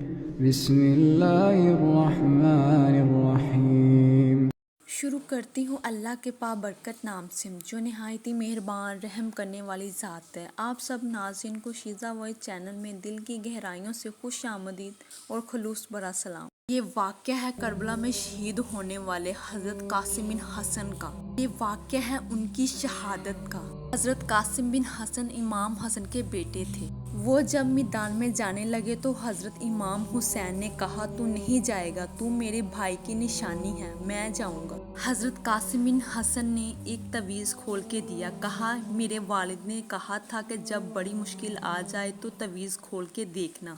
بسم اللہ الرحمن الرحیم۔ شروع کرتی ہوں اللہ کے پابرکت نام سے جو نہایت ہی مہربان رحم کرنے والی ذات ہے۔ آپ سب ناظرین کو شیزا وائس چینل میں دل کی گہرائیوں سے خوش آمدید اور خلوص برا سلام۔ یہ واقعہ ہے کربلا میں شہید ہونے والے حضرت قاسم بن حسن کا۔ یہ واقعہ ہے ان کی شہادت کا۔ حضرت قاسم بن حسن امام حسن کے بیٹے تھے۔ وہ جب میدان میں جانے لگے تو حضرت امام حسین نے کہا تو نہیں جائے گا، تو میرے بھائی کی نشانی ہے، میں جاؤں گا۔ حضرت قاسم بن حسن نے ایک تعویذ کھول کے دیا، کہا میرے والد نے کہا تھا کہ جب بڑی مشکل آ جائے تو تعویذ کھول کے دیکھنا،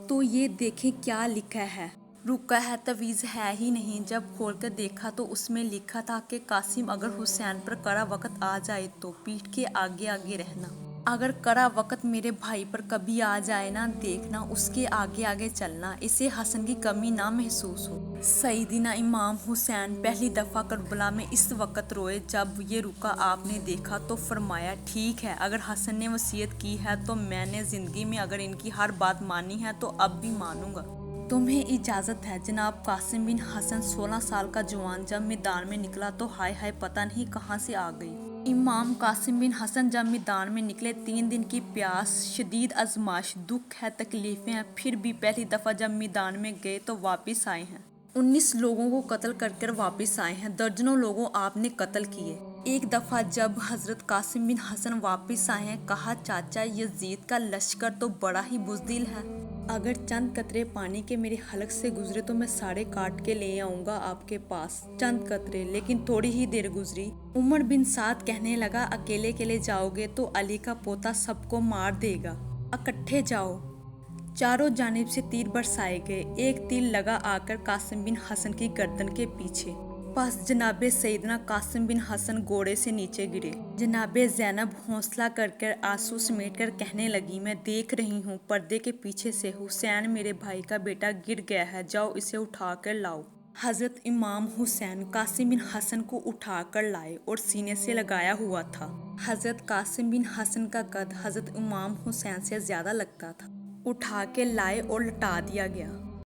تو یہ دیکھیں کیا لکھا ہے۔ رکا ہے، تعویذ ہے ہی نہیں۔ جب کھول کر دیکھا تو اس میں لکھا تھا کہ قاسم اگر حسین پر کڑا وقت آ جائے تو پیٹھ کے آگے آگے رہنا، اگر کڑا وقت میرے بھائی پر کبھی آ جائے نہ دیکھنا، اس کے آگے آگے چلنا، اسے حسن کی کمی نہ محسوس ہو۔ سیدنا امام حسین پہلی دفعہ کربلا میں اس وقت روئے جب یہ رکا آپ نے دیکھا تو فرمایا ٹھیک ہے، اگر حسن نے وصیت کی ہے تو میں نے زندگی میں اگر ان کی ہر بات مانی ہے تو اب بھی مانوں گا۔ تمہیں اجازت ہے۔ جناب قاسم بن حسن 16 سال کا جوان جب میدان میں نکلا تو ہائے ہائے پتہ نہیں کہاں سے آ گئی۔ امام قاسم بن حسن جب میدان میں نکلے 3 دن کی پیاس، شدید آزمائش، دکھ ہے، تکلیفیں ہیں، پھر بھی پہلی دفعہ جب میدان میں گئے تو واپس آئے ہیں۔ 19 لوگوں کو قتل کر کر واپس آئے ہیں، درجنوں لوگوں آپ نے قتل کیے۔ ایک دفعہ جب حضرت قاسم بن حسن واپس آئے ہیں، کہا چاچا یزید کا لشکر تو بڑا ہی بزدل ہے، اگر چند قطرے پانی کے میرے حلق سے گزرے تو میں سارے کاٹ کے لے آؤں گا آپ کے پاس، چند قطرے۔ لیکن تھوڑی ہی دیر گزری، عمر بن سعد کہنے لگا اکیلے اکیلے جاؤ گے تو علی کا پوتا سب کو مار دے گا، اکٹھے جاؤ۔ چاروں جانب سے تیر برسائے گئے، ایک تیر لگا آ کر قاسم بن حسن کی گردن کے پیچھے، بس جناب سیدنا قاسم بن حسن گھوڑے سے نیچے گرے۔ جناب زینب حوصلہ کر کر آنسو سمیٹ کر کہنے لگی میں دیکھ رہی ہوں پردے کے پیچھے سے حسین میرے بھائی کا بیٹا گر گیا ہے، جاؤ اسے اٹھا کر لاؤ۔ حضرت امام حسین قاسم بن حسن کو اٹھا کر لائے اور سینے سے لگایا ہوا تھا۔ حضرت قاسم بن حسن کا قد حضرت امام حسین سے زیادہ لگتا تھا۔ اٹھا کے لائے اور لٹا دیا گیا۔